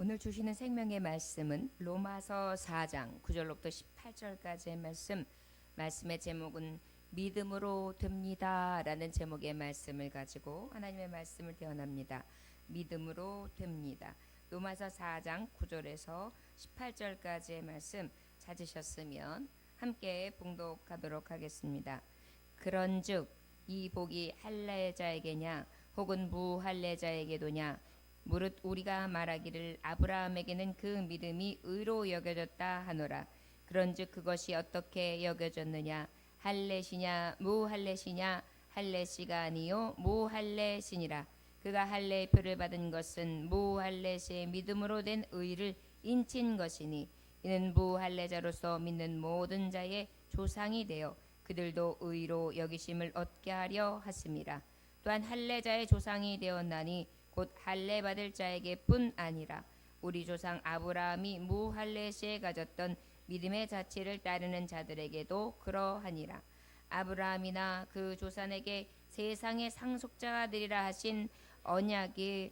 오늘 주시는 생명의 말씀은 로마서 4장 9절로부터 18절까지의 말씀의 제목은 믿음으로 됩니다 라는 제목의 말씀을 가지고 하나님의 말씀을 대언합니다. 믿음으로 됩니다. 로마서 4장 9절에서 18절까지의 말씀 찾으셨으면 함께 봉독하도록 하겠습니다. 그런즉 이 복이 할례자에게냐 혹은 무할례자에게도냐 무릇 우리가 말하기를 아브라함에게는 그 믿음이 의로 여겨졌다 하노라. 그런즉 그것이 어떻게 여겨졌느냐 할례시냐 무할례시냐 할례시가 아니요 무할례시니라. 그가 할례의 표를 받은 것은 무할례시의 믿음으로 된 의를 인친 것이니 이는 무할례자로서 믿는 모든 자의 조상이 되어 그들도 의로 여기심을 얻게 하려 하심이라. 또한 할례자의 조상이 되었나니 곧 할례 받을 자에게 뿐 아니라 우리 조상 아브라함이 무할례시에 가졌던 믿음의 자체를 따르는 자들에게도 그러하니라. 아브라함이나 그 조상에게 세상의 상속자가 되리라 하신 언약이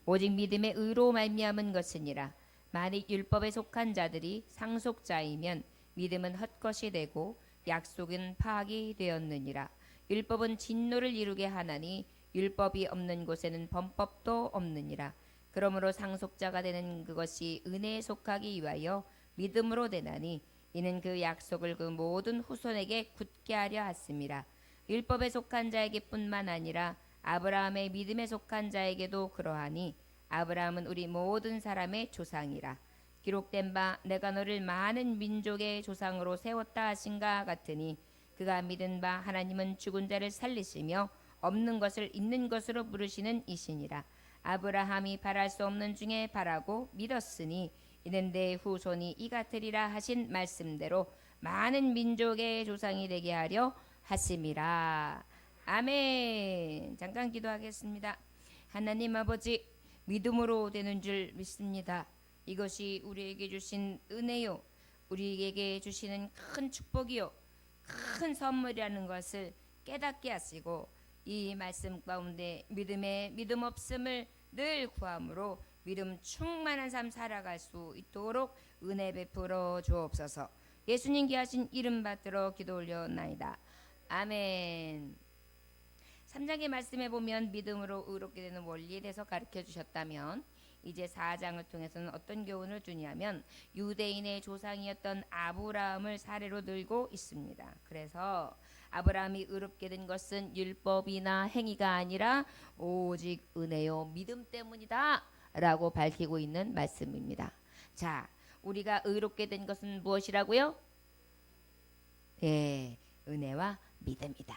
오직 믿음의 의로 말미암은 것이니라. 만일 율법에 속한 자들이 상속자이면 믿음은 헛것이 되고 약속은 파악이 되었느니라. 율법은 진노를 이루게 하나니 율법이 없는 곳에는 범법도 없느니라. 그러므로 상속자가 되는 그것이 은혜에 속하기 위하여 믿음으로 되나니 이는 그 약속을 그 모든 후손에게 굳게 하려 하심이라. 율법에 속한 자에게 뿐만 아니라 아브라함의 믿음에 속한 자에게도 그러하니 아브라함은 우리 모든 사람의 조상이라. 기록된 바 내가 너를 많은 민족의 조상으로 세웠다 하신가 같으니 그가 믿은 바 하나님은 죽은 자를 살리시며 없는 것을 있는 것으로 부르시는 이시니라. 아브라함이 바랄 수 없는 중에 바라고 믿었으니 이는 내 후손이 이 같으리라 하신 말씀대로 많은 민족의 조상이 되게 하려 하심이라. 아멘. 잠깐 기도하겠습니다. 하나님 아버지, 믿음으로 되는 줄 믿습니다. 이것이 우리에게 주신 은혜요, 우리에게 주시는 큰 축복이요, 큰 선물이라는 것을 깨닫게 하시고 이 말씀 가운데 믿음 없음을 늘 구함으로 믿음 충만한 삶 살아갈 수 있도록 은혜 베풀어 주옵소서. 예수님 귀하신 이름 받들어 기도 올려나이다. 아멘. 3장의 말씀에 보면 믿음으로 의롭게 되는 원리에 대해서 가르쳐 주셨다면 이제 4장을 통해서는 어떤 교훈을 주냐면 유대인의 조상이었던 아브라함을 사례로 들고 있습니다. 그래서 아브라함이 의롭게 된 것은 율법이나 행위가 아니라 오직 은혜요 믿음 때문이다 라고 밝히고 있는 말씀입니다. 자, 우리가 의롭게 된 것은 무엇이라고요? 예, 은혜와 믿음이다.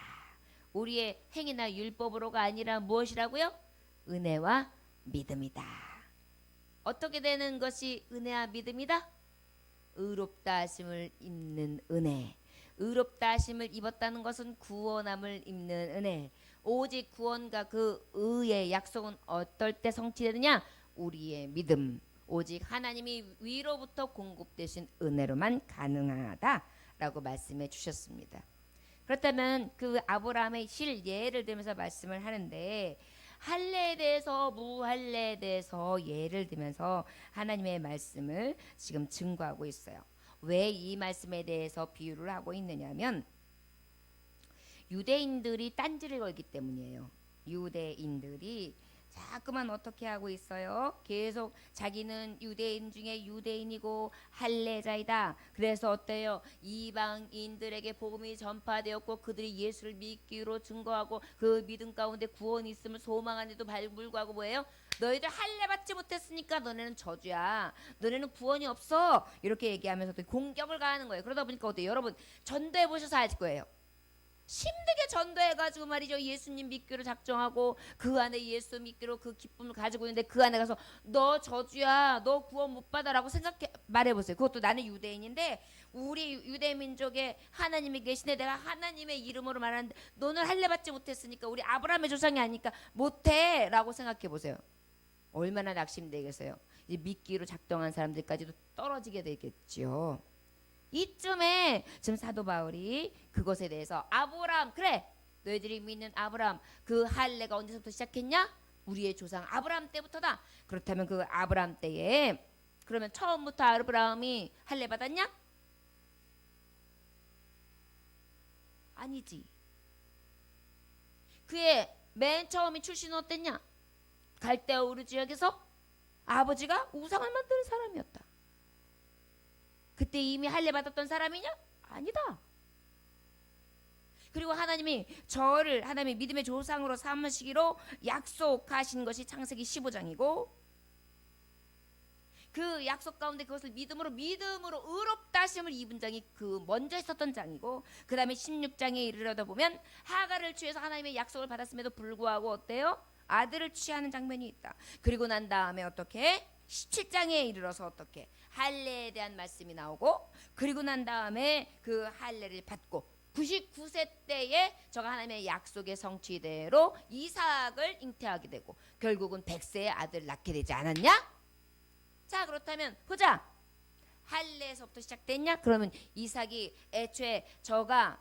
우리의 행위나 율법으로가 아니라 무엇이라고요? 은혜와 믿음이다. 어떻게 되는 것이 은혜와 믿음이다? 의롭다 하심을 입는 은혜. 의롭다 하심을 입었다는 것은 구원함을 입는 은혜. 오직 구원과 그 의의 약속은 어떨 때 성취되느냐? 우리의 믿음. 오직 하나님이 위로부터 공급되신 은혜로만 가능하다라고 말씀해 주셨습니다. 그렇다면 그 아브라함의 실예를 들면서 말씀을 하는데 할례에 대해서 무할례에 대해서 예를 들면서 하나님의 말씀을 지금 증거하고 있어요. 왜 이 말씀에 대해서 비유를 하고 있느냐면 유대인들이 딴지를 걸기 때문이에요. 유대인들이 자꾸만 어떻게 하고 있어요? 계속 자기는 유대인 중에 유대인이고 할례자이다. 그래서 어때요? 이방인들에게 복음이 전파되었고 그들이 예수를 믿기로 증거하고 그 믿음 가운데 구원이 있음을 소망하는데도 불구하고 뭐예요? 너희들 할례 받지 못했으니까 너네는 저주야. 너네는 구원이 없어. 이렇게 얘기하면서 공격을 가하는 거예요. 그러다 보니까 어때요? 여러분 전도해 보셔서 알 거예요. 힘들게 전도해가지고 말이죠. 예수님 믿기로 작정하고 그 안에 예수 믿기로 그 기쁨을 가지고 있는데 그 안에 가서 너 저주야, 너 구원 못 받아라고 생각해 말해보세요. 그것도 나는 유대인인데 우리 유대 민족에 하나님이 계시네. 내가 하나님의 이름으로 말하는데 너는 할례 받지 못했으니까 우리 아브라함의 조상이 아니니까 못해라고 생각해보세요. 얼마나 낙심되겠어요. 이제 믿기로 작정한 사람들까지도 떨어지게 되겠죠. 이쯤에 지금 사도 바울이 그것에 대해서 아브라함, 그래 너희들이 믿는 아브라함 그 할례가 언제부터 시작했냐? 우리의 조상 아브라함 때부터다. 그렇다면 그 아브라함 때에 그러면 처음부터 아브라함이 할례 받았냐? 아니지. 그의 맨 처음이 출신은 어땠냐? 갈대아 우르 지역에서 아버지가 우상을 만드는 사람이었다. 그때 이미 할례 받았던 사람이냐? 아니다. 그리고 하나님이 저를 하나님의 믿음의 조상으로 삼으시기로 약속하신 것이 창세기 15장이고 그 약속 가운데 그것을 믿음으로 의롭다 하심을 입은 장이 그 먼저 있었던 장이고 그 다음에 16장에 이르러다 보면 하갈을 취해서 하나님의 약속을 받았음에도 불구하고 어때요? 아들을 취하는 장면이 있다. 그리고 난 다음에 어떻게? 17장에 이르러서 어떻게? 할례에 대한 말씀이 나오고 그리고 난 다음에 그 할례를 받고 99세 때에 저가 하나님의 약속의 성취대로 이삭을 잉태하게 되고 결국은 100세의 아들을 낳게 되지 않았냐? 자 그렇다면 보자. 할례에서부터 시작됐냐? 그러면 이삭이 애초에 저가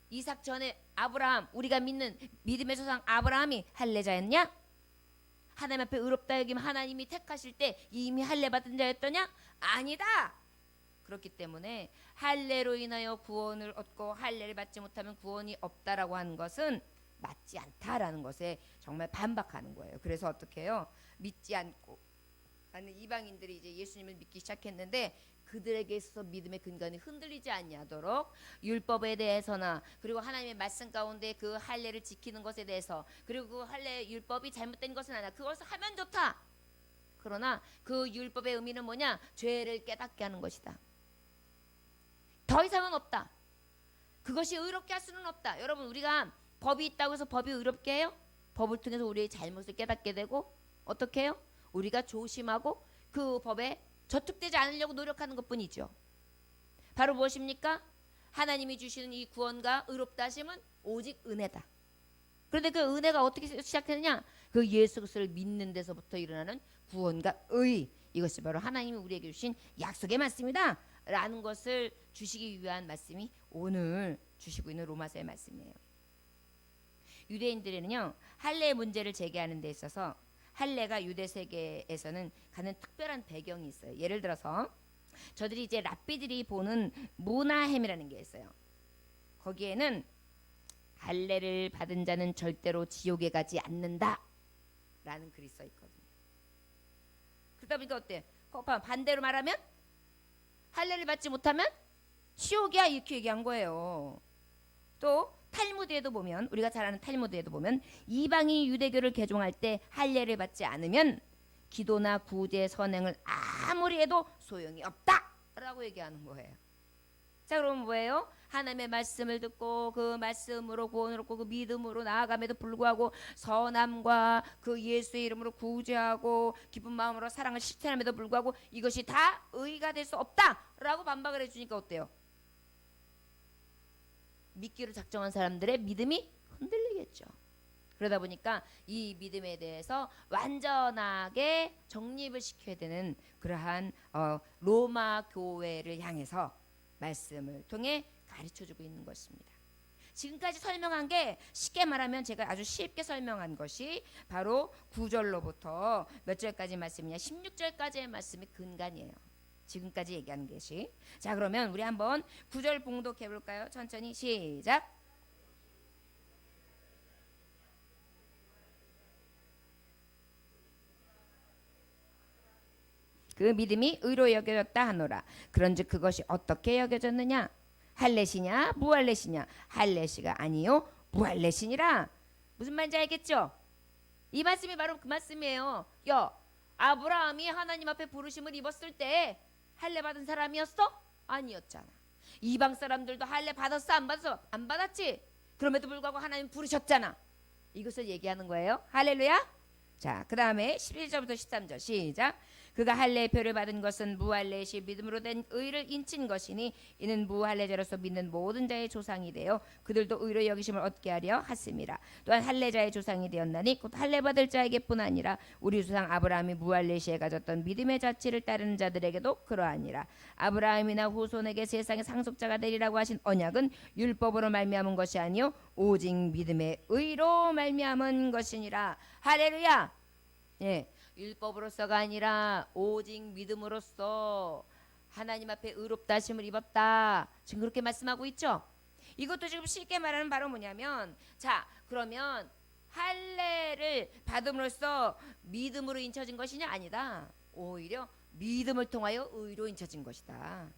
이삭 전에 아브라함 우리가 믿는 믿음의 조상 아브라함이 할례자였냐? 하나님 앞에 의롭다 여김 하나님이 택하실 때 이미 할례 받은 자였더냐? 아니다. 그렇기 때문에 할례로 인하여 구원을 얻고 할례를 받지 못하면 구원이 없다라고 하는 것은 맞지 않다라는 것에 정말 반박하는 거예요. 그래서 어떻게 해요? 믿지 않고 하는 이방인들이 이제 예수님을 믿기 시작했는데 그들에게 있어서 믿음의 근간이 흔들리지 않도록 율법에 대해서나 그리고 하나님의 말씀 가운데 그 할례를 지키는 것에 대해서 그리고 그 할례 율법이 잘못된 것은 아니야. 그것을 하면 좋다. 그러나 그 율법의 의미는 뭐냐? 죄를 깨닫게 하는 것이다. 더 이상은 없다. 그것이 의롭게 할 수는 없다. 여러분 우리가 법이 있다고 해서 법이 의롭게 해요? 법을 통해서 우리의 잘못을 깨닫게 되고 어떻게 해요? 우리가 조심하고 그 법에 저촉되지 않으려고 노력하는 것뿐이죠. 바로 무엇입니까? 하나님이 주시는 이 구원과 의롭다 하심은 오직 은혜다. 그런데 그 은혜가 어떻게 시작했느냐? 그 예수 그리스도를 믿는 데서부터 일어나는 구원과 의, 이것이 바로 하나님이 우리에게 주신 약속의 말씀이다 라는 것을 주시기 위한 말씀이 오늘 주시고 있는 로마서의 말씀이에요. 유대인들에는요 할례의 문제를 제기하는 데 있어서 할례가 유대 세계에서는 가는 특별한 배경이 있어요. 예를 들어서 저들이 이제 랍비들이 보는 모나햄이라는 게 있어요. 거기에는 할례를 받은 자는 절대로 지옥에 가지 않는다 라는 글이 써 있거든요. 그러다 보니까 어때? 반대로 말하면 할례를 받지 못하면 지옥이야 이렇게 얘기한 거예요. 또 탈무드에도 보면 우리가 잘 아는 탈무드에도 보면 이방인 유대교를 개종할 때 할례를 받지 않으면 기도나 구제 선행을 아무리 해도 소용이 없다라고 얘기하는 거예요. 자 그럼 뭐예요? 하나님의 말씀을 듣고 그 말씀으로 구원을 얻고 그 믿음으로 나아감에도 불구하고 선함과 그 예수의 이름으로 구제하고 기쁜 마음으로 사랑을 실천함에도 불구하고 이것이 다 의가 될 수 없다라고 반박을 해주니까 어때요? 믿기로 작정한 사람들의 믿음이 흔들리겠죠. 그러다 보니까 이 믿음에 대해서 완전하게 정립을 시켜야 되는 그러한 로마 교회를 향해서 말씀을 통해 가르쳐주고 있는 것입니다. 지금까지 설명한 게 쉽게 말하면 제가 아주 쉽게 설명한 것이 바로 9절로부터 몇 절까지 말씀이냐 16절까지의 말씀이 근간이에요. 지금까지 얘기한 것이. 자 그러면 우리 한번 9절 봉독해 볼까요? 천천히 시작. 그 믿음이 의로 여겨졌다 하노라. 그런즉 그것이 어떻게 여겨졌느냐? 할례시냐 무할례시냐? 할례시가 아니요 무할례시니라. 무슨 말인지 알겠죠? 이 말씀이 바로 그 말씀이에요. 아브라함이 하나님 앞에 부르심을 입었을 때 할례 받은 사람이었어? 아니었잖아. 이방 사람들도 할례 받았어? 안 받았어? 안 받았지? 그럼에도 불구하고 하나님 부르셨잖아. 이것을 얘기하는 거예요. 할렐루야. 자, 그 다음에 11절부터 13절 시작. 그가 할례의 표를 받은 것은 무할례시 믿음으로 된 의를 인친 것이니 이는 무할례자로서 믿는 모든 자의 조상이 되어 그들도 의로 여기심을 얻게 하려 하심이라. 또한 할례자의 조상이 되었나니 곧 할례 받을 자에게뿐 아니라 우리 조상 아브라함이 무할례시에 가졌던 믿음의 자치를 따르는 자들에게도 그러하니라. 아브라함이나 후손에게 세상의 상속자가 되리라고 하신 언약은 율법으로 말미암은 것이 아니요 오직 믿음의 의로 말미암은 것이니라. 할렐루야. 예, 율법으로서가 아니라 오직 믿음으로써 하나님 앞에 의롭다 하심을 입었다. 지금 그렇게 말씀하고 있죠. 이것도 지금 쉽게 말하는 바로 뭐냐면, 자 그러면 할례를 받음으로써 믿음으로 인쳐진 것이냐? 아니다. 오히려 믿음을 통하여 의로 인쳐진 것이다.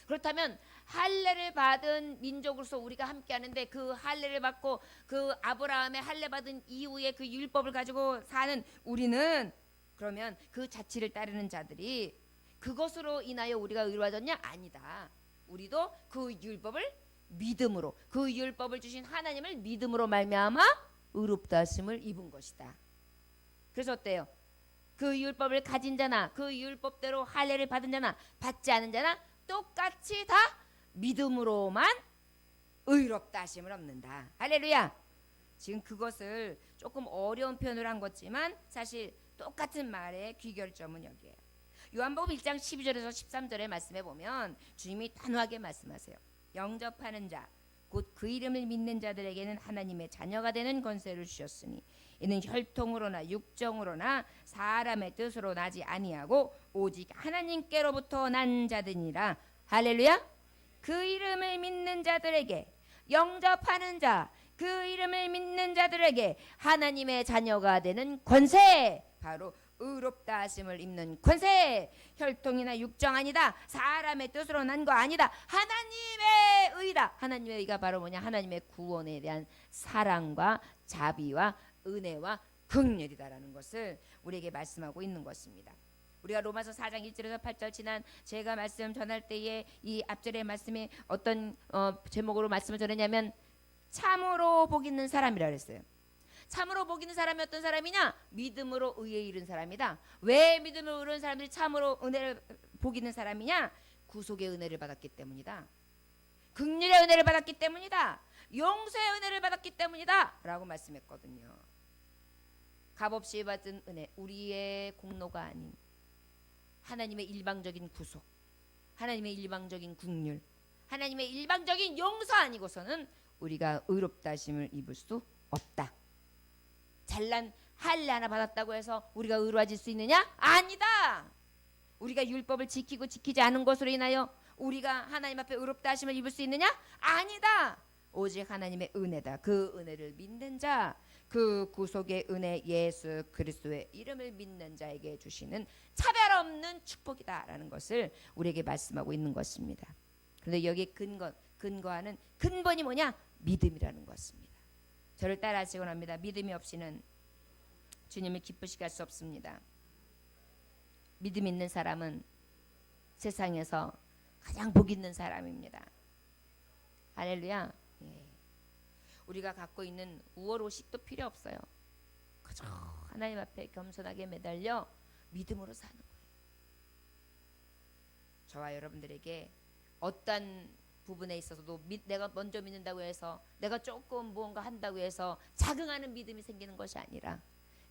그렇다면 할례를 받은 민족으로서 우리가 함께 하는데 그 할례를 받고 그 아브라함의 할례 받은 이후에 그 율법을 가지고 사는 우리는 그러면 그 자치를 따르는 자들이 그것으로 인하여 우리가 의로워졌냐? 아니다. 우리도 그 율법을 믿음으로, 그 율법을 주신 하나님을 믿음으로 말미암아 의롭다 하심을 입은 것이다. 그래서 어때요? 그 율법을 가진 자나 그 율법대로 할례를 받은 자나 받지 않은 자나 똑같이 다 믿음으로만 의롭다 하심을 얻는다. 할렐루야. 지금 그것을 조금 어려운 표현을 한 거지만 사실 똑같은 말의 귀결점은 여기에요. 요한복음 1장 12절에서 13절의 말씀에 보면 주님이 단호하게 말씀하세요. 영접하는 자 곧 그 이름을 믿는 자들에게는 하나님의 자녀가 되는 권세를 주셨으니 이는 혈통으로나 육정으로나 사람의 뜻으로 나지 아니하고 오직 하나님께로부터 난 자들이라. 할렐루야. 그 이름을 믿는 자들에게, 영접하는 자, 그 이름을 믿는 자들에게 하나님의 자녀가 되는 권세, 바로 의롭다 하심을 입는 권세. 혈통이나 육정 아니다. 사람의 뜻으로 난 거 아니다. 하나님의 의다. 하나님의 의가 바로 뭐냐? 하나님의 구원에 대한 사랑과 자비와 은혜와 긍휼이다라는 것을 우리에게 말씀하고 있는 것입니다. 우리가 로마서 4장 1절에서 8절 지난 제가 말씀 전할 때에 이 앞절의 말씀에 어떤 제목으로 말씀을 전했냐면 참으로 복 있는 사람이라 그랬어요. 참으로 복 있는 사람이 어떤 사람이냐? 믿음으로 의에 이른 사람이다. 왜 믿음으로 이른 사람들이 참으로 은혜를 복 있는 사람이냐? 구속의 은혜를 받았기 때문이다. 긍휼의 은혜를 받았기 때문이다. 용서의 은혜를 받았기 때문이다 라고 말씀했거든요. 값없이 받은 은혜, 우리의 공로가 아닌 하나님의 일방적인 구속, 하나님의 일방적인 긍휼, 하나님의 일방적인 용서 아니고서는 우리가 의롭다 하심을 입을 수 없다. 잘난 할례 하나 받았다고 해서 우리가 의로워질 수 있느냐? 아니다. 우리가 율법을 지키고 지키지 않은 것으로 인하여 우리가 하나님 앞에 의롭다 하심을 입을 수 있느냐? 아니다. 오직 하나님의 은혜다. 그 은혜를 믿는 자, 그 구속의 은혜 예수 그리스도의 이름을 믿는 자에게 주시는 차별 없는 축복이다라는 것을 우리에게 말씀하고 있는 것입니다. 그런데 여기에 근거하는 근본이 뭐냐? 믿음이라는 것입니다. 저를 따라하시곤 합니다. 믿음이 없이는 주님을 기쁘시게 할 수 없습니다. 믿음 있는 사람은 세상에서 가장 복 있는 사람입니다. 할렐루야. 예. 우리가 갖고 있는 우월의식도 필요 없어요. 그저 하나님 앞에 겸손하게 매달려 믿음으로 사는 거예요. 저와 여러분들에게 어떤 부분에 있어서도 내가 먼저 믿는다고 해서 내가 조금 무언가 한다고 해서 자긍하는 믿음이 생기는 것이 아니라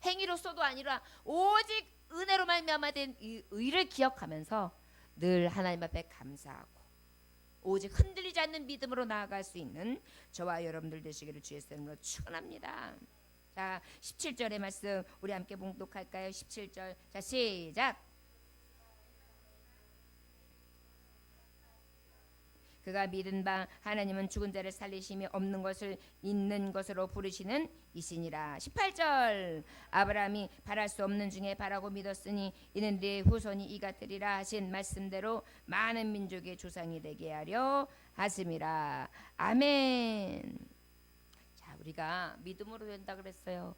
행위로서도 아니라 오직 은혜로 말미암아 된 이 의를 기억하면서 늘 하나님 앞에 감사하고 오직 흔들리지 않는 믿음으로 나아갈 수 있는 저와 여러분들 되시기를 주의 이름으로 축원합니다. 자, 17절의 말씀 우리 함께 봉독할까요? 17절. 자, 시작. 그가 믿은 바 하나님은 죽은 자를 살리심이 없는 것을 있는 것으로 부르시는 이시니라. 18절. 아브라함이 바랄 수 없는 중에 바라고 믿었으니 이는 네 후손이 이가 되리라 하신 말씀대로 많은 민족의 조상이 되게 하려 하심이라. 아멘. 자, 우리가 믿음으로 된다 그랬어요.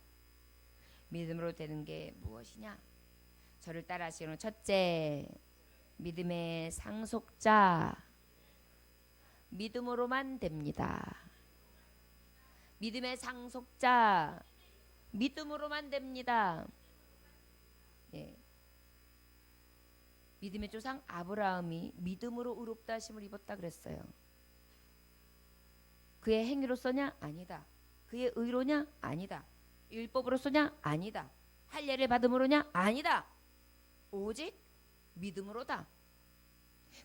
믿음으로 되는 게 무엇이냐? 저를 따라하시는 첫째, 믿음의 상속자. 믿음으로만 됩니다. 믿음의 상속자, 믿음으로만 됩니다. 예. 믿음의 조상 아브라함이 믿음으로 의롭다 하심을 입었다 그랬어요. 그의 행위로서냐? 아니다. 그의 의로냐? 아니다. 율법으로서냐? 아니다. 할례를 받음으로냐? 아니다. 오직 믿음으로다.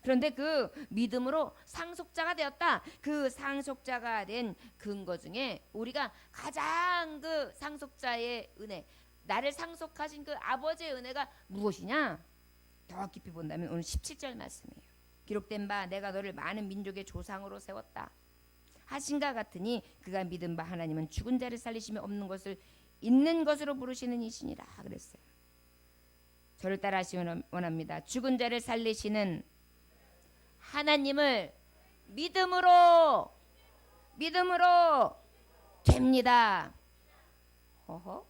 그런데 그 믿음으로 상속자가 되었다. 그 상속자가 된 근거 중에 우리가 가장 그 상속자의 은혜, 나를 상속하신 그 아버지의 은혜가 무엇이냐? 더 깊이 본다면 오늘 17절 말씀이에요. 기록된 바 내가 너를 많은 민족의 조상으로 세웠다 하신가 같으니 그가 믿은 바 하나님은 죽은 자를 살리시며 없는 것을 있는 것으로 부르시는 이시니라 그랬어요. 저를 따라하시면 원합니다. 죽은 자를 살리시는 하나님을 믿음으로 됩니다. 허허.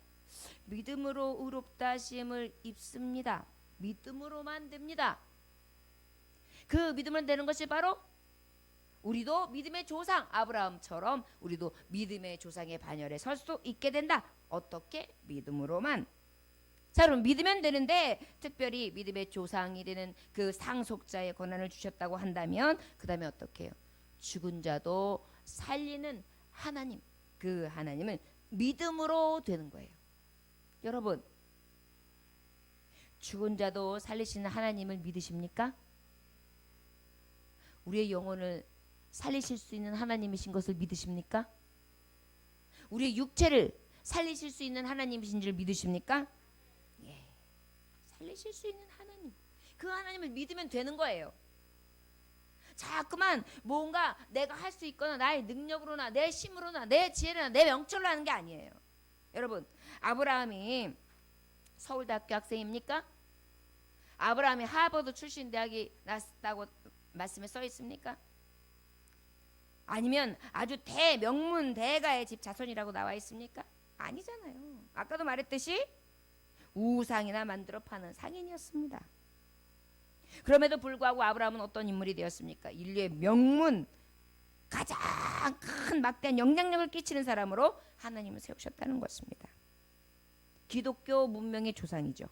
믿음으로 의롭다 하심을 입습니다. 믿음으로만 됩니다. 그 믿음으로 되는 것이 바로 우리도 믿음의 조상 아브라함처럼 우리도 믿음의 조상의 반열에 설 수 있게 된다. 어떻게? 믿음으로만. 자, 그럼 믿으면 되는데 특별히 믿음의 조상이 되는 그 상속자의 권한을 주셨다고 한다면 그 다음에 어떻게 해요? 죽은 자도 살리는 하나님, 그 하나님은 믿음으로 되는 거예요. 여러분, 죽은 자도 살리시는 하나님을 믿으십니까? 우리의 영혼을 살리실 수 있는 하나님이신 것을 믿으십니까? 우리의 육체를 살리실 수 있는 하나님이신 줄 믿으십니까? 예, 살리실 수 있는 하나님, 그 하나님을 믿으면 되는 거예요. 자꾸만 뭔가 내가 할 수 있거나 나의 능력으로나 내 힘으로나 내 지혜로나 내 명철로 하는 게 아니에요. 여러분, 아브라함이 서울대학교 학생입니까? 아브라함이 하버드 출신 대학이 났다고 말씀에 써 있습니까? 아니면 아주 대명문 대가의 집 자손이라고 나와 있습니까? 아니잖아요. 아까도 말했듯이 우상이나 만들어 파는 상인이었습니다. 그럼에도 불구하고 아브라함은 어떤 인물이 되었습니까? 인류의 명문, 가장 큰 막대한 영향력을 끼치는 사람으로 하나님을 세우셨다는 것입니다. 기독교 문명의 조상이죠.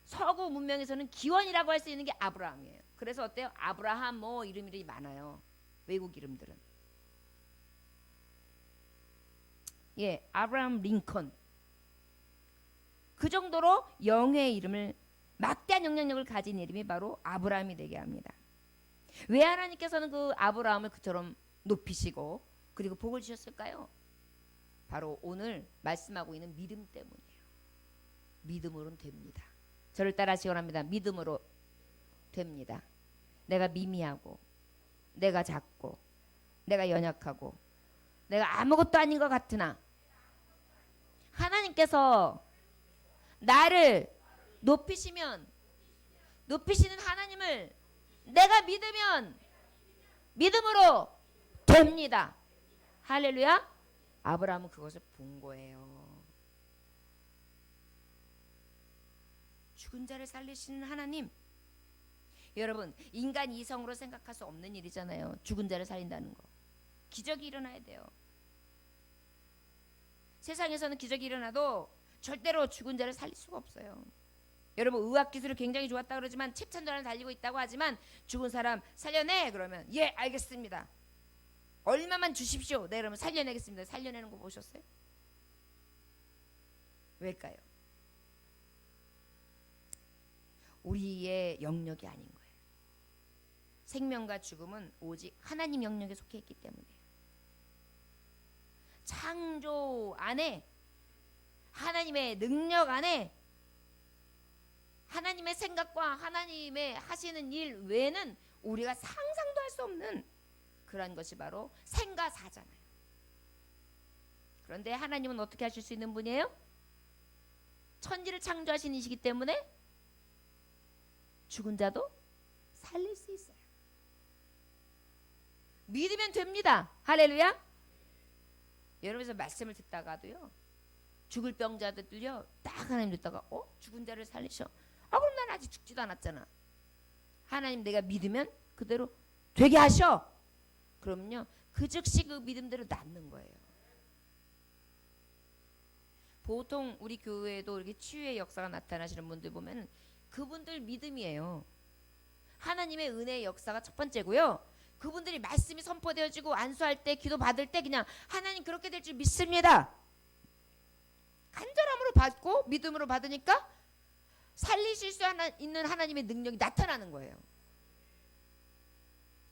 서구 문명에서는 기원이라고 할 수 있는 게 아브라함이에요. 그래서 어때요? 아브라함 뭐 이름이 많아요. 외국 이름들은. 예, 아브라함 링컨. 그 정도로 영의 이름을 막대한 영향력을 가진 이름이 바로 아브라함이 되게 합니다. 왜 하나님께서는 그 아브라함을 그처럼 높이시고 그리고 복을 주셨을까요? 바로 오늘 말씀하고 있는 믿음 때문이에요. 믿음으로는 됩니다. 저를 따라하시기 원합니다. 믿음으로 됩니다. 내가 미미하고 내가 작고 내가 연약하고 내가 아무것도 아닌 것 같으나 하나님께서 나를 높이시면 높이시는 하나님을 내가 믿으면 믿음으로 됩니다. 할렐루야. 아브라함은 그것을 본 거예요. 죽은 자를 살리시는 하나님. 여러분, 인간 이성으로 생각할 수 없는 일이잖아요. 죽은 자를 살린다는 거. 기적이 일어나야 돼요. 세상에서는 기적이 일어나도 절대로 죽은 자를 살릴 수가 없어요. 여러분, 의학기술이 굉장히 좋았다 그러지만 칩천전을 달리고 있다고 하지만 죽은 사람 살려내 그러면 예 알겠습니다. 얼마만 주십시오. 네, 그러면 살려내겠습니다. 살려내는 거 보셨어요? 왜일까요? 우리의 영역이 아닌 거예요. 생명과 죽음은 오직 하나님 영역에 속해 있기 때문이에요. 창조 안에 하나님의 능력 안에 하나님의 생각과 하나님의 하시는 일 외에는 우리가 상상도 할 수 없는 그런 것이 바로 생과 사잖아요. 그런데 하나님은 어떻게 하실 수 있는 분이에요? 천지를 창조하신 이시기 때문에 죽은 자도 살릴 수 있어요. 믿으면 됩니다. 할렐루야. 여러분께서 말씀을 듣다가도요, 죽을 병자들도요 딱 하나님 듣다가 죽은 자를 살리셔. 그럼 난 아직 죽지도 않았잖아. 하나님 내가 믿으면 그대로 되게 하셔. 그럼요 그 즉시 그 믿음대로 낫는 거예요. 보통 우리 교회에도 이렇게 치유의 역사가 나타나시는 분들 보면 그분들 믿음이에요. 하나님의 은혜의 역사가 첫 번째고요. 그분들이 말씀이 선포되어지고 안수할 때 기도 받을 때 그냥 하나님 그렇게 될 줄 믿습니다. 간절함으로 받고 믿음으로 받으니까 살리실 수 있는 하나님의 능력이 나타나는 거예요.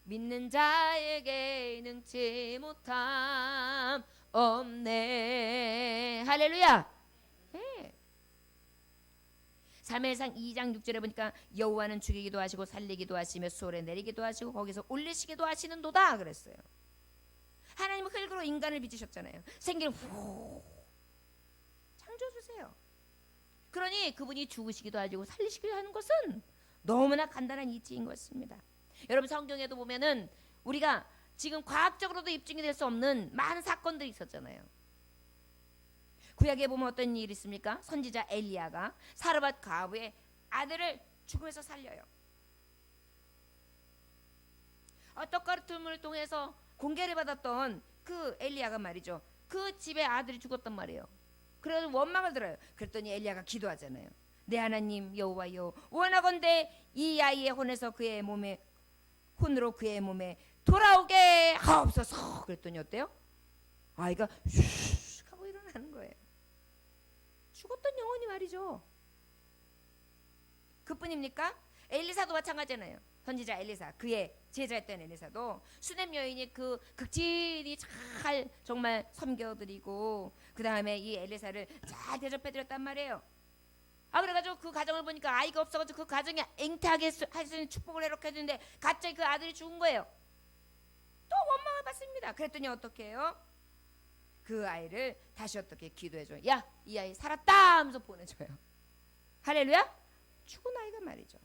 믿는 자에게 능치 못함 없네. 할렐루야. 네. 사무엘상 2장 6절에 보니까 여호와는 죽이기도 하시고 살리기도 하시며 수월에 내리기도 하시고 거기서 올리시기도 하시는도다 그랬어요. 하나님은 흙으로 인간을 빚으셨잖아요. 생기를 후 창조주세요. 그러니 그분이 죽으시기도 하시고 살리시기도 하는 것은 너무나 간단한 이치인 것입니다. 여러분 성경에도 보면은 우리가 지금 과학적으로도 입증이 될 수 없는 많은 사건들이 있었잖아요. 구약에 보면 어떤 일이 있습니까? 선지자 엘리야가 사르밧 과부의 아들을 죽음에서 살려요. 떡가루틈을 통해서 공개를 받았던 그 엘리야가 말이죠. 그 집에 아들이 죽었단 말이에요. 그래서 원망을 들어요. 그랬더니 엘리야가 기도하잖아요. 내 하나님 여호와여 원하건대 이 아이의 혼으로 그의 몸에 돌아오게 하옵소서. 그랬더니 어때요? 아이가 슉 하고 일어나는 거예요. 죽었던 영혼이 말이죠. 그뿐입니까? 엘리사도 마찬가지잖아요. 선지자 엘리사, 그의 제자였던 엘리사도 수넴 여인이 그 극진히 잘 정말 섬겨드리고 그 다음에 이 엘리사를 잘 대접해드렸단 말이에요. 그래가지고 그 가정을 보니까 아이가 없어가지고 그 가정이 앵태하게 할 수 있는 축복을 이렇게 해주는데 갑자기 그 아들이 죽은 거예요. 또 원망을 받습니다. 그랬더니 어떻게 해요? 그 아이를 다시 어떻게 기도해줘요. 야, 이 아이 살았다 하면서 보내줘요. 할렐루야. 죽은 아이가 말이죠.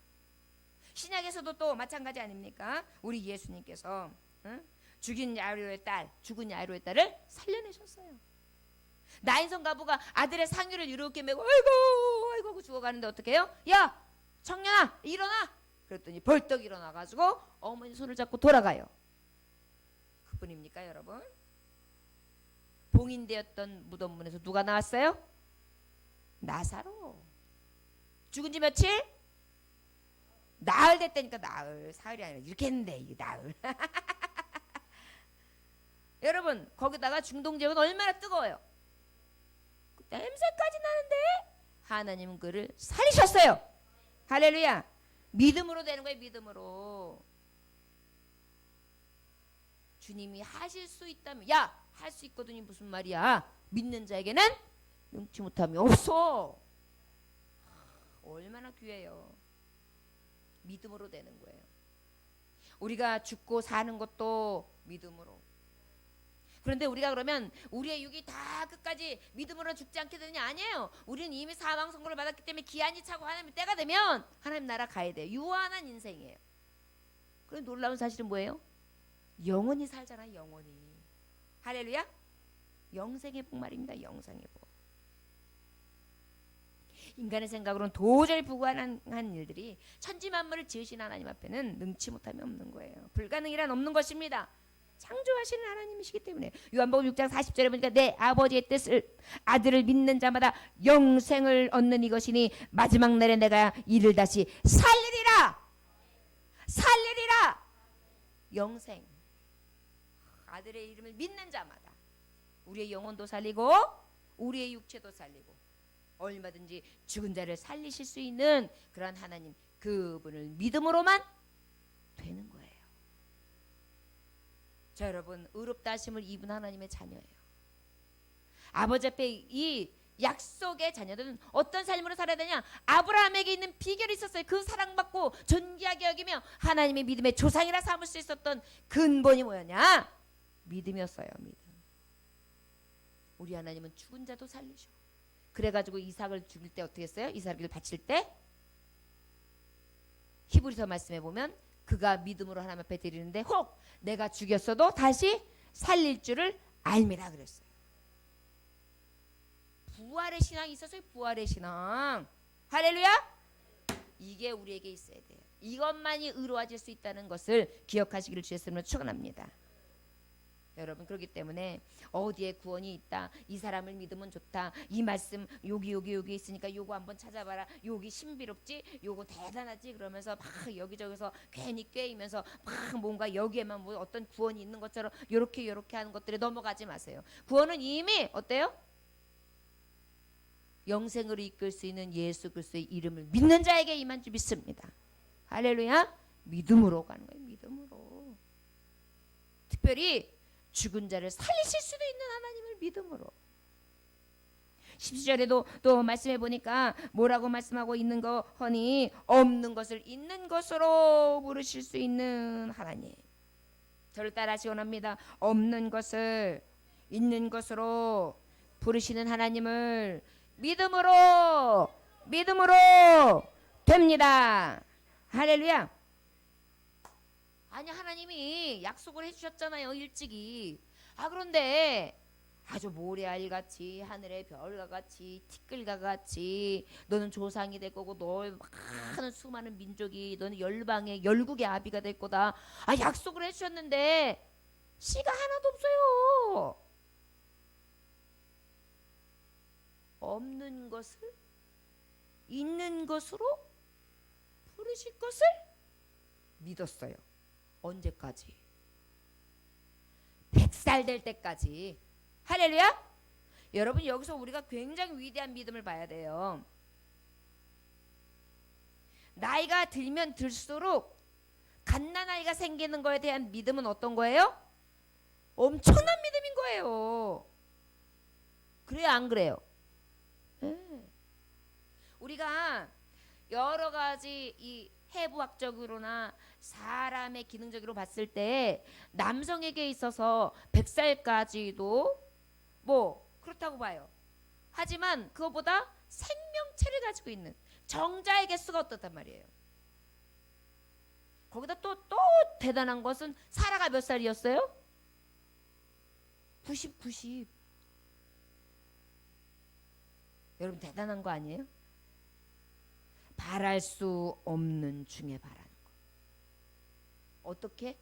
신약에서도 또 마찬가지 아닙니까? 우리 예수님께서 죽은 야이로의 딸을 살려내셨어요. 나인성 가부가 아들의 상유를 이렇게 메고 아이고 죽어가는데 어떻게 해요? 야 청년아 일어나. 그랬더니 벌떡 일어나가지고 어머니 손을 잡고 돌아가요. 그뿐입니까 여러분? 봉인되었던 무덤문에서 누가 나왔어요? 나사로. 죽은 지 며칠? 나흘 됐다니까. 나흘, 사흘이 아니라 이렇게 했는데 이게 나흘. 여러분 거기다가 중동제은 얼마나 뜨거워요. 냄새까지 나는데 하나님은 그를 살리셨어요. 할렐루야. 믿음으로 되는 거예요. 믿음으로. 주님이 하실 수 있다면 할 수 있거든요. 무슨 말이야. 믿는 자에게는 능치 못함이 없어. 얼마나 귀해요. 믿음으로 되는 거예요. 우리가 죽고 사는 것도 믿음으로. 그런데 우리가 그러면 우리의 육이 다 끝까지 믿음으로 죽지 않게 되느냐? 아니에요. 우리는 이미 사망 선고를 받았기 때문에 기한이 차고 하나님 때가 되면 하나님 나라 가야 돼요. 유한한 인생이에요. 그런데 놀라운 사실은 뭐예요? 영원히 살잖아. 영원히. 할렐루야. 영생의 복 말입니다. 영생의 복. 인간의 생각으로는 도저히 불가능한 일들이 천지만물을 지으신 하나님 앞에는 능치 못함이 없는 거예요. 불가능이란 없는 것입니다. 창조하시는 하나님이시기 때문에. 요한복음 6장 40절에 보니까 내 아버지의 뜻을 아들을 믿는 자마다 영생을 얻는 이것이니 마지막 날에 내가 이를 다시 살리리라. 영생. 아들의 이름을 믿는 자마다 우리의 영혼도 살리고 우리의 육체도 살리고 얼마든지 죽은 자를 살리실 수 있는 그런 하나님, 그분을 믿음으로만 되는 거예요. 자, 여러분, 의롭다 하심을 입은 하나님의 자녀예요. 아버지 앞에 이 약속의 자녀들은 어떤 삶으로 살아야 되냐? 아브라함에게 있는 비결이 있었어요. 그 사랑받고 존귀하게 여기며 하나님의 믿음의 조상이라 삼을 수 있었던 근본이 뭐였냐? 믿음이었어요. 믿음. 우리 하나님은 죽은 자도 살리셔. 그래가지고 이삭을 죽일 때 어떻게 했어요? 이삭을 바칠 때 히브리서 말씀에 보면 그가 믿음으로 하나님 앞에 드리는데 혹 내가 죽였어도 다시 살릴 줄을 알미라 그랬어요. 부활의 신앙이 있었어요. 부활의 신앙. 할렐루야. 이게 우리에게 있어야 돼요. 이것만이 의로워질 수 있다는 것을 기억하시기를 주의 이름으로 축원합니다. 여러분, 그렇기 때문에 어디에 구원이 있다, 이 사람을 믿으면 좋다, 이 말씀 여기 있으니까 요거 한번 찾아봐라, 여기 신비롭지, 요거 대단하지, 그러면서 막 여기저기서 괜히 꿰이면서 막 뭔가 여기에만 뭐 어떤 구원이 있는 것처럼 요렇게 하는 것들에 넘어가지 마세요. 구원은 이미 어때요? 영생으로 이끌 수 있는 예수 그리스도의 이름을 믿는 자에게 임한 줄 믿습니다. 할렐루야. 믿음으로 가는 거예요. 믿음으로. 특별히 죽은 자를 살리실 수도 있는 하나님을 믿음으로. 10절에도 또 말씀해 보니까 뭐라고 말씀하고 있는 거 허니, 없는 것을 있는 것으로 부르실 수 있는 하나님. 저를 따라하시기 원합니다. 없는 것을 있는 것으로 부르시는 하나님을 믿음으로 됩니다. 할렐루야. 아니, 하나님이 약속을 해주셨잖아요, 일찍이. 그런데 아주 모래알같이 하늘의 별과 같이 티끌과 같이 너는 조상이 될 거고 너의 많은 수많은 민족이 너는 열방의 열국의 아비가 될 거다. 약속을 해주셨는데 씨가 하나도 없어요. 없는 것을 있는 것으로 부르실 것을 믿었어요. 언제까지? 100살 될 때까지. 할렐루야. 여러분, 여기서 우리가 굉장히 위대한 믿음을 봐야 돼요. 나이가 들면 들수록 갓난아이가 생기는 거에 대한 믿음은 어떤 거예요? 엄청난 믿음인 거예요. 그래요, 안 그래요? 우리가 여러 가지 이 해부학적으로나 사람의 기능적으로 봤을 때 남성에게 있어서 100살까지도 뭐 그렇다고 봐요. 하지만 그것보다 생명체를 가지고 있는 정자의 개수가 어떻단 말이에요. 거기다 또 대단한 것은 사라가 몇 살이었어요? 90. 여러분, 대단한 거 아니에요? 바랄 수 없는 중에 바라는 거. 어떻게?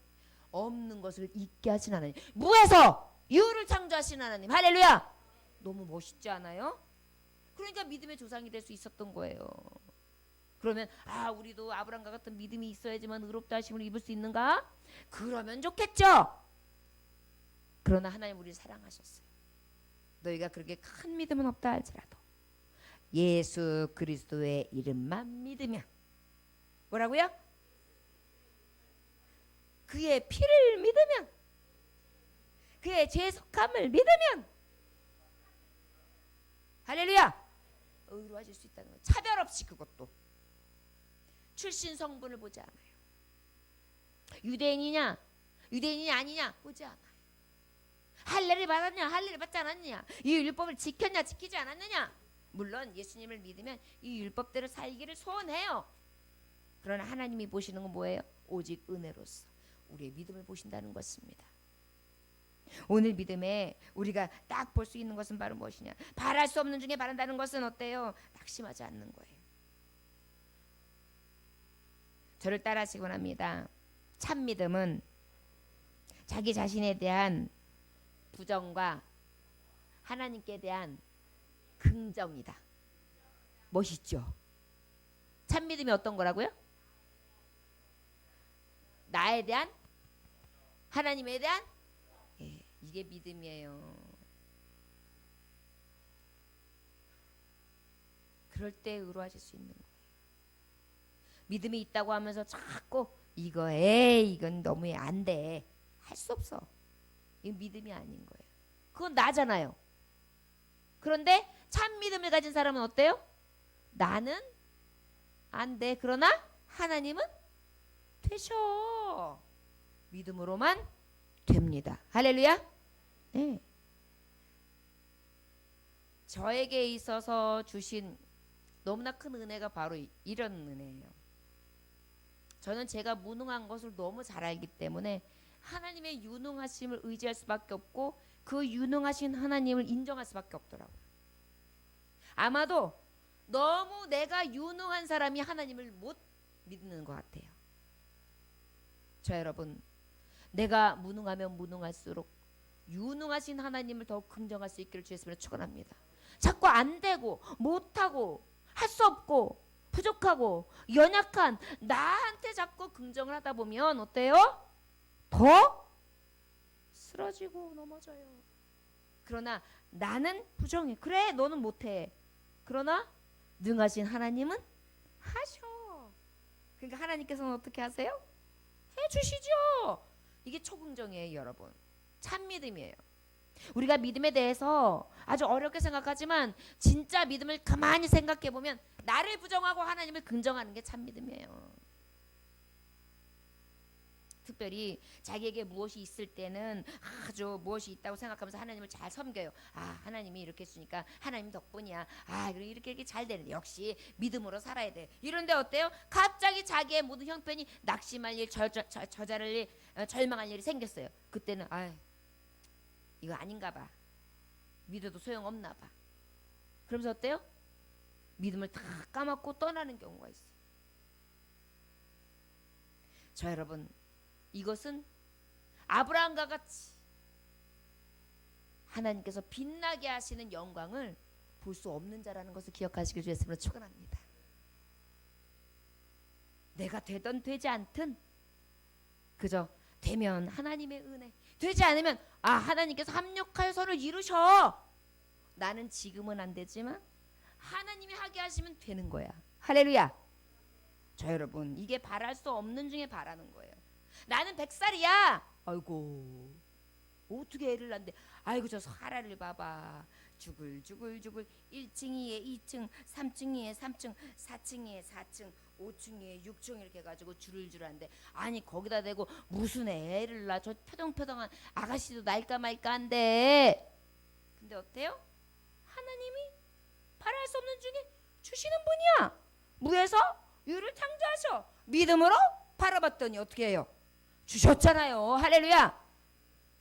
없는 것을 있게 하신 하나님. 무에서 유를 창조하신 하나님. 할렐루야. 너무 멋있지 않아요? 그러니까 믿음의 조상이 될 수 있었던 거예요. 그러면 우리도 아브라함과 같은 믿음이 있어야지만 의롭다 하심을 입을 수 있는가? 그러면 좋겠죠. 그러나 하나님 우리를 사랑하셨어요. 너희가 그렇게 큰 믿음은 없다 할지라도 예수 그리스도의 이름만 믿으면, 뭐라고요? 그의 피를 믿으면, 그의 죄 속함을 믿으면, 할렐루야, 의로워질 수 있다는 거예요. 차별 없이. 그것도 출신 성분을 보지 않아요. 유대인이 아니냐 보지 않아요. 할례를 받았냐, 할례를 받지 않았느냐, 이 율법을 지켰냐, 지키지 않았느냐. 물론 예수님을 믿으면 이 율법대로 살기를 소원해요. 그러나 하나님이 보시는 건 뭐예요? 오직 은혜로서 우리의 믿음을 보신다는 것입니다. 오늘 믿음에 우리가 딱 볼 수 있는 것은 바로 무엇이냐? 바랄 수 없는 중에 바란다는 것은 어때요? 낙심하지 않는 거예요. 저를 따라하시기 원합니다. 참 믿음은 자기 자신에 대한 부정과 하나님께 대한 긍정이다. 멋있죠? 참 믿음이 어떤 거라고요? 나에 대한, 하나님에 대한, 이게 믿음이에요. 그럴 때 의로워질 수 있는 거예요. 믿음이 있다고 하면서 자꾸 이건 너무 안 돼, 할 수 없어. 이건 믿음이 아닌 거예요. 그건 나잖아요. 그런데 참 믿음을 가진 사람은 어때요? 나는 안 돼. 그러나 하나님은 되셔. 믿음으로만 됩니다. 할렐루야. 네. 저에게 있어서 주신 너무나 큰 은혜가 바로 이런 은혜예요. 저는 제가 무능한 것을 너무 잘 알기 때문에 하나님의 유능하심을 의지할 수밖에 없고 그 유능하신 하나님을 인정할 수밖에 없더라고요. 아마도 너무 내가 유능한 사람이 하나님을 못 믿는 것 같아요. 저 여러분, 내가 무능하면 무능할수록 유능하신 하나님을 더욱 긍정할 수 있기를 주의 이름으로 축원합니다. 자꾸 안 되고 못하고 할 수 없고 부족하고 연약한 나한테 자꾸 긍정을 하다 보면 어때요? 더 쓰러지고 넘어져요. 그러나 나는 부정해. 그래 너는 못해. 그러나 능하신 하나님은 하셔. 그러니까 하나님께서는 어떻게 하세요? 해주시죠. 이게 초긍정이에요 여러분. 참 믿음이에요. 우리가 믿음에 대해서 아주 어렵게 생각하지만 진짜 믿음을 가만히 생각해보면 나를 부정하고 하나님을 긍정하는 게 참 믿음이에요. 특별히 자기에게 무엇이 있을 때는 아주 무엇이 있다고 생각하면서 하나님을 잘 섬겨요. 아 하나님이 이렇게 해주니까 하나님 덕분이야. 아 이렇게 잘 되는데 역시 믿음으로 살아야 돼. 이런데 어때요? 갑자기 자기의 모든 형편이 낙심할 일, 저자를 일, 절망할 일이 생겼어요. 그때는 아 이거 아닌가 봐. 믿어도 소용없나 봐. 그러면서 어때요? 믿음을 다 까먹고 떠나는 경우가 있어요. 저 여러분 이것은 아브라함과 같이 하나님께서 빛나게 하시는 영광을 볼 수 없는 자라는 것을 기억하시길 주의 이름으로 축원합니다. 내가 되든 되지 않든 그저 되면 하나님의 은혜, 되지 않으면 아 하나님께서 합력하여 서를 이루셔. 나는 지금은 안 되지만 하나님이 하게 하시면 되는 거야. 할렐루야. 저 여러분 이게 바랄 수 없는 중에 바라는 거예요. 나는 100살이야. 아이고 어떻게 애를 낳는데 아이고 저 사라를 봐봐. 죽을 1층이에 2층 3층이에 3층 4층이에 4층 5층이에 6층 이렇게 해가지고 줄을 하는데 아니 거기다 대고 무슨 애를 낳아. 저 표동표동한 아가씨도 날까 말까 한데 근데 어때요? 하나님이 바랄 수 없는 중에 주시는 분이야. 무에서 유를 창조하셔. 믿음으로 바라봤더니 어떻게 해요? 주셨잖아요. 할렐루야.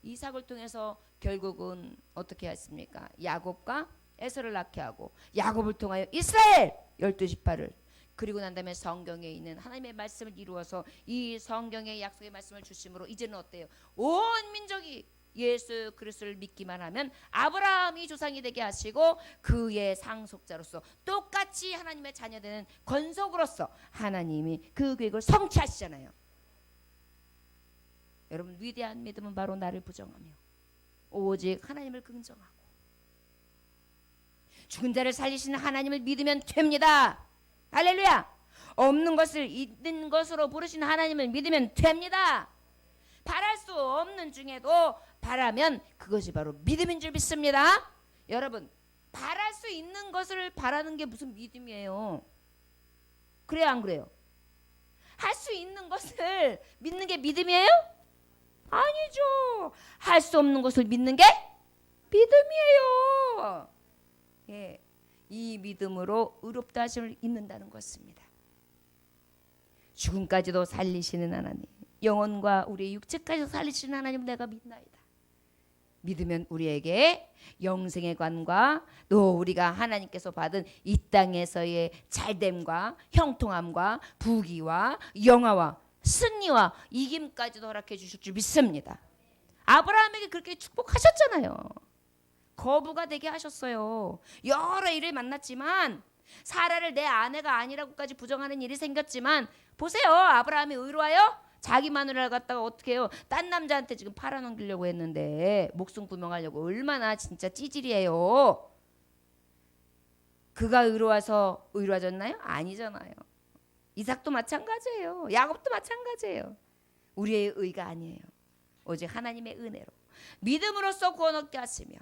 이삭을 통해서 결국은 어떻게 했습니까? 야곱과 에서를 낳게 하고 야곱을 통하여 이스라엘 12지파를 그리고 난 다음에 성경에 있는 하나님의 말씀을 이루어서 이 성경의 약속의 말씀을 주심으로 이제는 어때요? 온 민족이 예수 그리스도를 믿기만 하면 아브라함이 조상이 되게 하시고 그의 상속자로서 똑같이 하나님의 자녀되는 권속으로서 하나님이 그 계획을 성취하시잖아요. 여러분 위대한 믿음은 바로 나를 부정하며 오직 하나님을 긍정하고 죽은 자를 살리시는 하나님을 믿으면 됩니다. 할렐루야. 없는 것을 있는 것으로 부르신 하나님을 믿으면 됩니다. 바랄 수 없는 중에도 바라면 그것이 바로 믿음인 줄 믿습니다. 여러분 바랄 수 있는 것을 바라는 게 무슨 믿음이에요? 그래요 안 그래요? 할 수 있는 것을 믿는 게 믿음이에요? 아니죠. 할 수 없는 것을 믿는 게 믿음이에요. 예, 이 믿음으로 의롭다 하심을 입는다는 것입니다. 죽음까지도 살리시는 하나님, 영혼과 우리의 육체까지 살리시는 하나님 내가 믿나이다. 믿으면 우리에게 영생의 관과 또 우리가 하나님께서 받은 이 땅에서의 잘됨과 형통함과 부귀와 영화와 승리와 이김까지도 허락해 주실 줄 믿습니다. 아브라함에게 그렇게 축복하셨잖아요. 거부가 되게 하셨어요. 여러 일을 만났지만 사라를 내 아내가 아니라고까지 부정하는 일이 생겼지만 보세요. 아브라함이 의로하여 자기 마누라를 갖다가 어떻게 해요? 딴 남자한테 지금 팔아넘기려고 했는데 목숨 구명하려고 얼마나 진짜 찌질이에요. 그가 의로워서 의로워졌나요? 아니잖아요. 이삭도 마찬가지예요. 야곱도 마찬가지예요. 우리의 의가 아니에요. 오직 하나님의 은혜로 믿음으로써 구원 얻게 하시며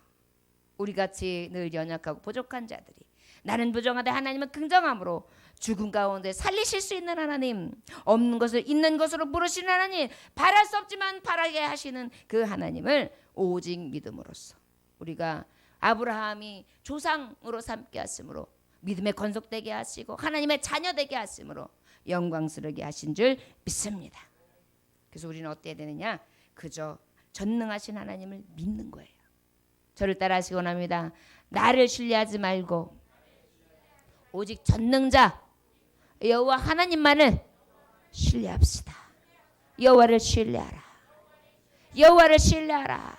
우리같이 늘 연약하고 부족한 자들이 나는 부정하되 하나님은 긍정함으로 죽음 가운데 살리실 수 있는 하나님, 없는 것을 있는 것으로 부르시는 하나님, 바랄 수 없지만 바라게 하시는 그 하나님을 오직 믿음으로써 우리가 아브라함이 조상으로 삼게 하심으로 믿음에 건속되게 하시고 하나님의 자녀 되게 하심으로 영광스럽게 하신 줄 믿습니다. 그래서 우리는 어때야 되느냐? 그저 전능하신 하나님을 믿는 거예요. 저를 따라 하시기 원합니다. 나를 신뢰하지 말고 오직 전능자 여호와 하나님만을 신뢰합시다. 여호와를 신뢰하라. 여호와를 신뢰하라.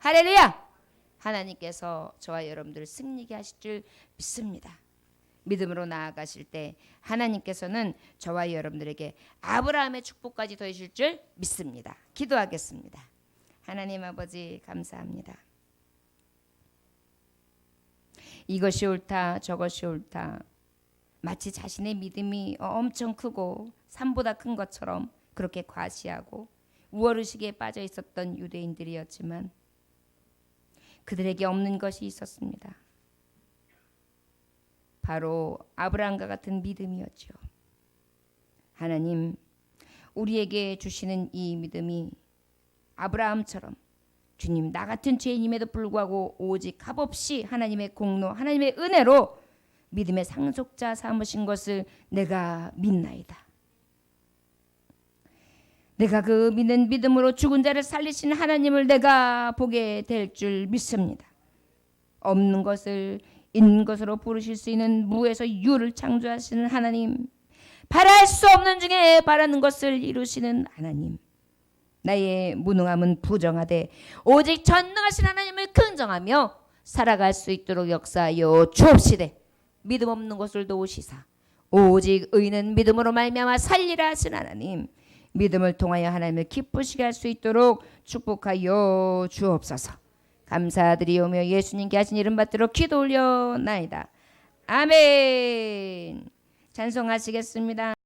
할렐루야! 하나님께서 저와 여러분들을 승리케 하실 줄 믿습니다. 믿음으로 나아가실 때 하나님께서는 저와 여러분들에게 아브라함의 축복까지 더해줄 줄 믿습니다. 기도하겠습니다. 하나님 아버지 감사합니다. 이것이 옳다 저것이 옳다 마치 자신의 믿음이 엄청 크고 산보다 큰 것처럼 그렇게 과시하고 우월의식에 빠져 있었던 유대인들이었지만 그들에게 없는 것이 있었습니다. 바로 아브라함과 같은 믿음이었죠. 하나님, 우리에게 주시는 이 믿음이 아브라함처럼 주님, 나 같은 죄인임에도 불구하고 오직 값없이 하나님의 공로, 하나님의 은혜로 믿음의 상속자 삼으신 것을 내가 믿나이다. 내가 그 믿는 믿음으로 죽은 자를 살리신 하나님을 내가 보게 될 줄 믿습니다. 없는 것을 있는 것으로 부르실 수 있는 무에서 유를 창조하시는 하나님, 바랄 수 없는 중에 바라는 것을 이루시는 하나님, 나의 무능함은 부정하되 오직 전능하신 하나님을 긍정하며 살아갈 수 있도록 역사하여 주옵시되 믿음 없는 것을 도우시사 오직 의는 믿음으로 말미암아 살리라 하신 하나님, 믿음을 통하여 하나님을 기쁘시게 할 수 있도록 축복하여 주옵소서. 감사드리오며 예수님께 하신 이름 받들어 기도 올려나이다. 아멘. 찬송하시겠습니다.